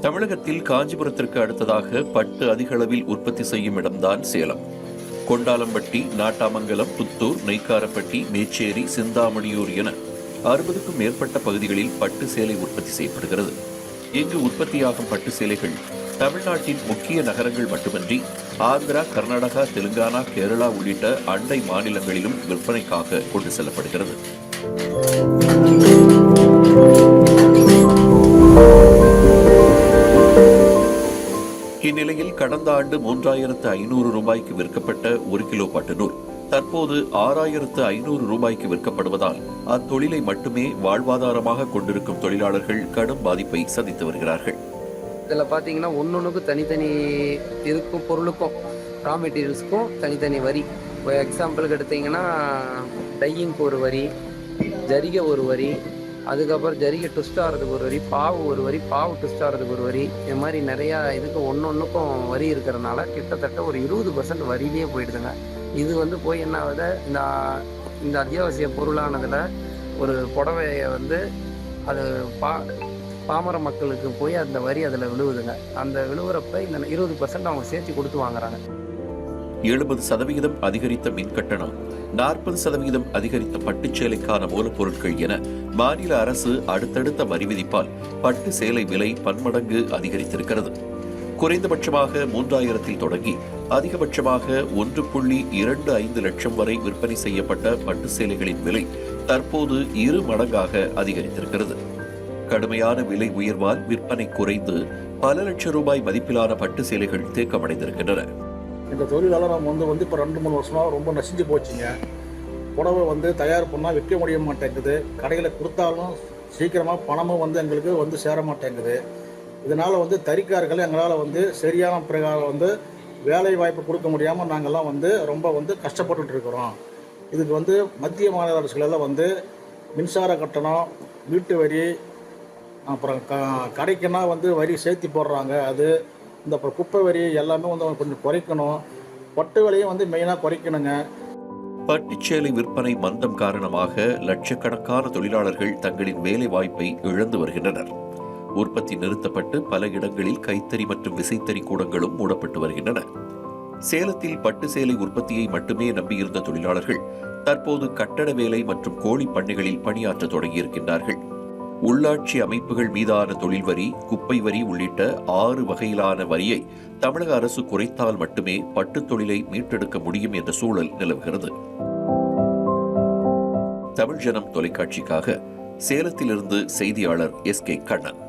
தமிழகத்தில் காஞ்சிபுரத்திற்கு அடுத்ததாக பட்டு அதிக அளவில் உற்பத்தி செய்யும் இடம்தான் சேலம். கொண்டாலம்பட்டி, நாட்டாமங்கலம், புத்தூர், நெய்க்காரப்பட்டி, மேச்சேரி, சிந்தாமணியூர் என 60க்கும் மேற்பட்ட பகுதிகளில் பட்டு சேலை உற்பத்தி செய்யப்படுகிறது. இங்கு உற்பத்தியாகும் பட்டு சேலைகள் தமிழ்நாட்டின் முக்கிய நகரங்கள் மட்டுமின்றி ஆந்திரா, கர்நாடகா, தெலுங்கானா, கேரளா உள்ளிட்ட அண்டை மாநிலங்களிலும் விற்பனைக்காக கொண்டு செல்லப்படுகிறது. இந்நிலையில் கடந்த ஆண்டு 3500 ரூபாய்க்கு விற்கப்பட்ட 1 கிலோ பட்டு நூல் தற்போது 6500 ரூபாய்க்கு விற்கப்படுவதால் அத்தொழிலை மட்டுமே வாழ்வாதாரமாக கொண்டிருக்கும் தொழிலாளர்கள் கடும் பாதிப்பை சந்தித்து வருகிறார்கள். இதில் பார்த்தீங்கன்னா ஒன்னொன்றுக்கும் தனித்தனி இருக்கும் பொருளுக்கும் ரா மெட்டீரியல்ஸுக்கும் தனித்தனி வரி. இப்போ எக்ஸாம்பிளுக்கு எடுத்தீங்கன்னா டையிங்க்கு ஒரு வரி, ஜரிகை ஒரு வரி, அதுக்கப்புறம் ஜரிகை ட்விஸ்ட் ஆகிறதுக்கு ஒரு வரி, பாவு ஒரு வரி, பாவு ட்விஸ்ட் ஆகிறதுக்கு ஒரு வரி, இது மாதிரி நிறையா இதுக்கு ஒன்றுக்கும் வரி இருக்கிறதுனால கிட்டத்தட்ட ஒரு 20% வரியிலே போயிடுதுங்க. இது வந்து போய் என்ன ஆகுது, இந்த அத்தியாவசிய பொருளானதில் ஒரு புடவையை வந்து அது பாமர மக்களுக்கு போய் அந்த வரி அதில் விழுவுதுங்க. அந்த விழுவுறப்ப இந்த 20% அவங்க சேர்த்து கொடுத்து வாங்குறாங்க. 70% அதிகரித்த மின் கட்டணம், 40% அதிகரித்த பட்டுச்சேலைக்கான மூலப்பொருட்கள் என மாநில அரசு அடுத்தடுத்த வரி விதிப்பால் பட்டு சேலை விலை பன்மடங்கு அதிகரித்திருக்கிறது. குறைந்தபட்சமாக 3000 தொடங்கி அதிகபட்சமாக 1.25 லட்சம் வரை விற்பனை செய்யப்பட்ட பட்டு சேலைகளின் விலை தற்போது 2 மடங்காக அதிகரித்திருக்கிறது. கடுமையான விலை உயர்வால் விற்பனை குறைந்து பல லட்சம் ரூபாய் மதிப்பிலான பட்டு சேலைகள் தேக்கமடைந்திருக்கின்றன. இந்த தொழிலாளர் நம்ம வந்து இப்போ 2-3 வருஷமாக ரொம்ப நசிஞ்சு போச்சுங்க. புடவை வந்து தயார் பண்ணால் விற்க முடிய மாட்டேங்குது. கடையில் கொடுத்தாலும் சீக்கிரமாக பணமும் வந்து எங்களுக்கு வந்து சேர மாட்டேங்குது. இதனால் வந்து தறிக்காரர்கள் எங்களால் வந்து சரியான பிரகாரம் வந்து வேலை வாய்ப்பு கொடுக்க முடியாமல் நாங்கள்லாம் வந்து ரொம்ப வந்து கஷ்டப்பட்டுட்டு இருக்கிறோம். இதுக்கு வந்து மத்திய மாநில அரசுகளெல்லாம் வந்து மின்சார கட்டணம், வீட்டு வரி, அப்புறம் கடைக்குன்னா வந்து வரி சேர்த்தி போடுறாங்க. அது இந்த அப்புறம் குப்பை வரி எல்லாமே வந்து கொஞ்சம் குறைக்கணும். பட்டு விலையும் வந்து மெயினாக குறைக்கணுங்க. பட்டுச்சேலை விற்பனை மந்தம் காரணமாக லட்சக்கணக்கான தொழிலாளர்கள் தங்களின் வேலை வாய்ப்பை இழந்து வருகின்றனர். உற்பத்தி நிறுத்தப்பட்டு பல இடங்களில் கைத்தறி மற்றும் விசைத்தறி கூடங்களும் மூடப்பட்டு வருகின்றன. சேலத்தில் பட்டு சேலை உற்பத்தியை மட்டுமே நம்பியிருந்த தொழிலாளர்கள் தற்போது கட்டட வேலை மற்றும் கோழி பண்ணைகளில் பணியாற்ற தொடங்கியிருக்கின்றார்கள். உள்ளாட்சி அமைப்புகள் மீதான தொழில் வரி, குப்பை வரி உள்ளிட்ட 6 வகையிலான வரியை தமிழக அரசு குறைத்தால் மட்டுமே பட்டுத் தொழிலை மீட்டெடுக்க முடியும் என்ற சூழல் நிலவுகிறது. தமிழ் ஜனம் தொலைக்காட்சிக்காக சேலத்திலிருந்து செய்தியாளர் SK கண்ணன்.